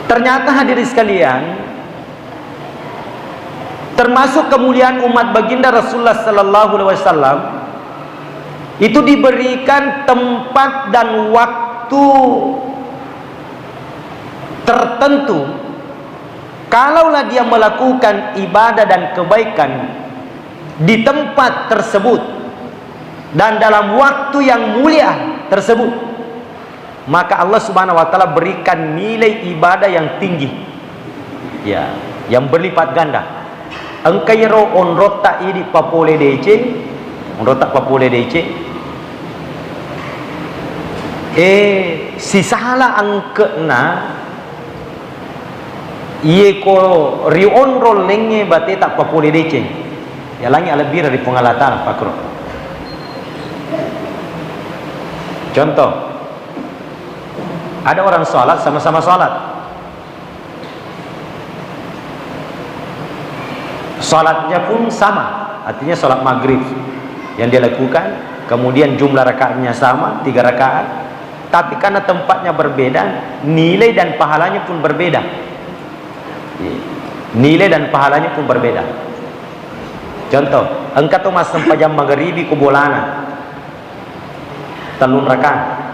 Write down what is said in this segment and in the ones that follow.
Ternyata hadirin sekalian, termasuk kemuliaan umat baginda Rasulullah sallallahu alaihi wasallam itu diberikan tempat dan waktu tertentu. Kalaulah dia melakukan ibadah dan kebaikan di tempat tersebut dan dalam waktu yang mulia tersebut, maka Allah Subhanahu wa taala berikan nilai ibadah yang tinggi, ya, yang berlipat ganda. Engkairo onrota idi papole dece, onrota papole dece. Sisala angkena iye ko rionrol lenge bate tak papole dece. Ya langi lebih dari pengalatan pakro. Contoh, ada orang sholat, sama-sama sholat. Sholatnya pun sama, artinya sholat maghrib yang dia lakukan, kemudian jumlah rakaatnya sama, 3 rakaat, tapi karena tempatnya berbeda, nilai dan pahalanya pun berbeda. Nilai dan pahalanya pun berbeda. Contoh, engkau tu mas sempajam maghribi kubolana, telun rakaat.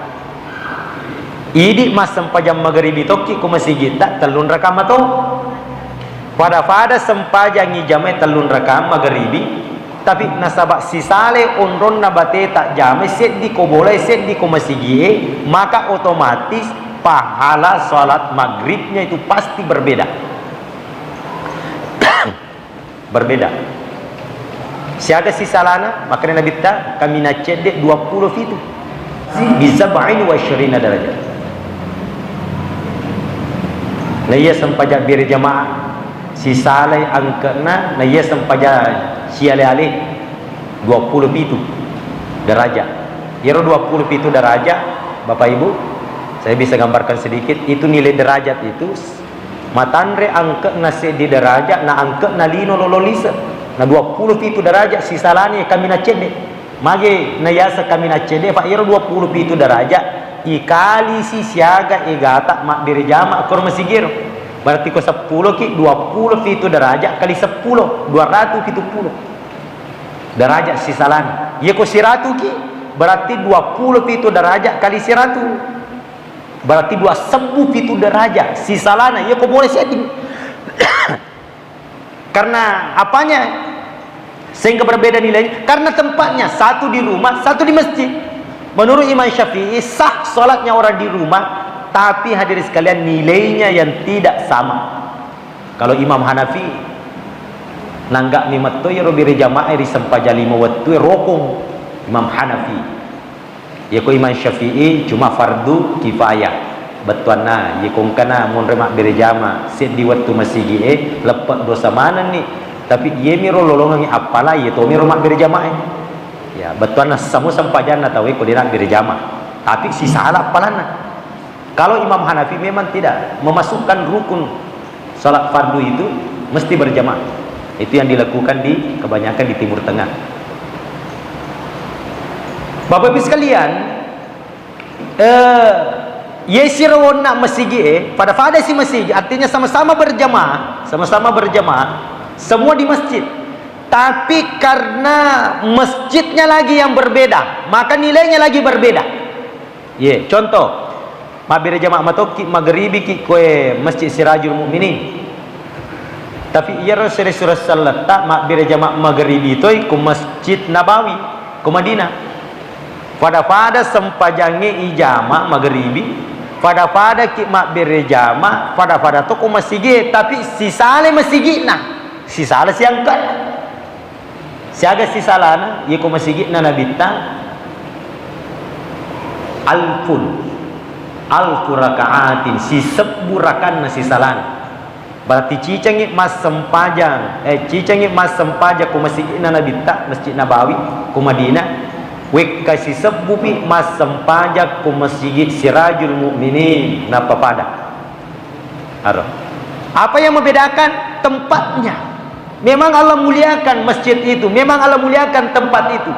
Idi mas sempajam maghribi toki ku masjid tak telun rakam atau pada sempajang jamai telun rakam maghribi, tapi nasabak sisale onron nabate tak jamai set di ko boleh set di ku masjid, maka otomatis pahala salat maghribnya itu pasti berbeda. Berbeda. Siaga sisalana makanya Nabi tak kami nak cedek 20 fitu bisa ba'in wa syirina darajat. Naya sempaja bir jamaah si salai angkana naya sempaja siale ale 20 pitu derajat. Iro 20 pitu derajat, Bapak Ibu, saya bisa gambarkan sedikit. Itu nilai derajat itu matanre angkana se di derajat na angkana lino lololisa na 20 pitu derajat si salani kami na cede. Mage naya sa kami na cede fa iro 20 pitu derajat ikali si siaga igata mak birjama akor masigir berarti ko 10 ki 20 fitu derajat kali 10 270 derajat si salan ye ko 100 ki berarti 20 fitu derajat kali 100 berarti 20 fitu derajat si salana ye ko boleh setting. Karena apanya sehingga berbeda nilainya? Karena tempatnya satu di rumah, satu di masjid. Menurut Imam Syafi'i sah salatnya orang di rumah, tapi hadirin sekalian nilainya yang tidak sama. Kalau Imam Hanafi nanggak ni matto yero bire jamaah ri sampaja 5 waktu rokong Imam Hanafi. Ya ko Imam Syafi'i cuma fardu kifayah. Betuana ye kong kana mun remak bire jamaah set di waktu masih lepak dosa mana ni? Tapi ye miro lolongan apalah ye to miro mak bire jamaah. Ya, betul na samu sampajan na tahu ko dinak berjamaah. Tapi si salah palana. Kalau Imam Hanafi memang tidak memasukkan rukun salat fardu itu mesti berjamaah. Itu yang dilakukan di kebanyakan di Timur Tengah. Bapak Ibu sekalian, yesirawon nak masjid pada si masjid artinya sama-sama berjamaah, semua di masjid. Tapi karena masjidnya lagi yang berbeda, maka nilainya lagi berbeda. Ye, contoh, mabir jamaah matoki maghribi ki koe Masjid Sirajul Mukminin. Tapi ia Rasulullah sallallahu tak mabir jamaah maghribi toy ku Masjid Nabawi, ku Madinah. Pada sempajange ijama maghribi, pada ki mabir jamaah, pada to ku masjid, tapi sisale masjid nah. Sisale siang kan. Siaga si salana ye ko masigit na nabita alfu rakaatin si 1000 rakaat na si salana berarti cicengi mas sempajang cicengi mas sempaja ko masigit na nabita Masjid Nabawi ko Madinah wek kasi 1000 pi mas sempaja ko masigit Sirajul Mukminin na papada. Apa yang membedakan? Tempatnya. Memang Allah muliakan masjid itu, memang Allah muliakan tempat itu.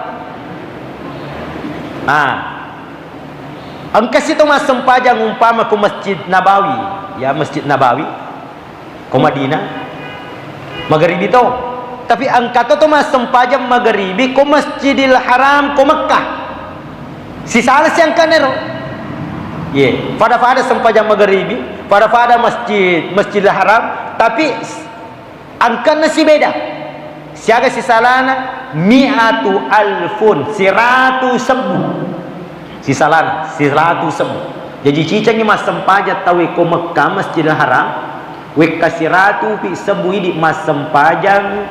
Engkau situ mas sempajang umpama ke Masjid Nabawi, ya Masjid Nabawi ko Madinah magharibi to. Tapi angkat to mas sempajam magharibi ko Masjidil Haram ko Mekah. Si salas yang kanero. Ye, pada sempajam magharibi, pada Masjidil Haram, tapi angkatnya si beda. Siaga si salana mi'atu alfun, 100 sebu. Si salana 100 sebu. Jadi cicangnya mas sempajat tawi ko Mekah Masjidil Haram. Wek kasiratu pi sebu ini mas sempajang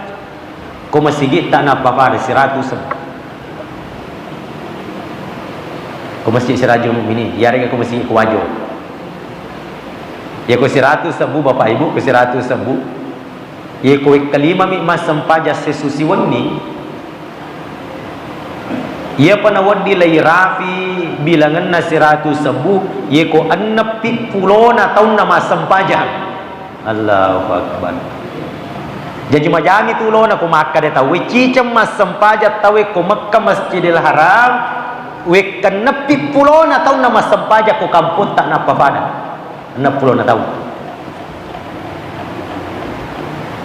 ko masjid tak napa pada 100 sebu. Ko masjid Sirajul Mukminin, ya rega ko masjid ko Wajo. Ya ko 100 sebu Bapak Ibu, ko 100 sebu. Ya ko wek kelima mi mas sempaja sesusi wani. Ya panawadi lai rafi bilangan na 100 sebu, ya ko 60 tahun na mas sempaja. Allahu Akbar. Jadi majami tulo na ko Makkah de tawe cicam mas sempaja tawe ko Makkah Masjidil Haram we kanepi pulo na taon na mas sempaja ko kampung tak napa pada 60 na taon.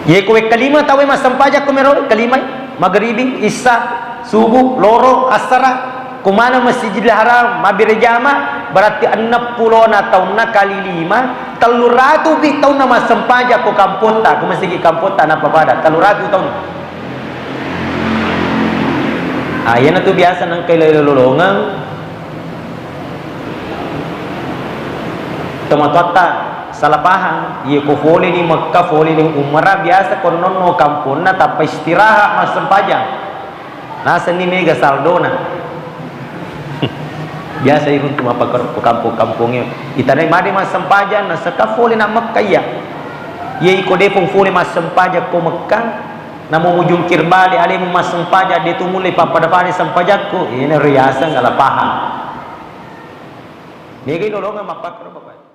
Ye ko we kalima tawe mas sempaja ko mero kalima maghribi isya subuh loro asara kumana Masjidil Haram mabirjama berarti 60 na taon na kali 5 300 bi taon na mas sempaja ko kampung tak ko masjid kampung tak napa pada 300 taon. Yan na to biasa ng kailalulungan tumatata salapahan iya ko foli ni Makkah foli ni Umrah biasa ko nono kampung na tapos istirahat mas sempajang nasa ni mega saldo na biasa irun tumapakar ko kampung-kampungnya itanay madi mas sempajang nasa ka foli na Makkah ya iya ko defong foli mas sempajang ko Makkah namun ujung kirbali ali mas sempaja dia tu mulai papadapani sempajaku ini riasa ngala paham. Negi nolongan mapakar bapak.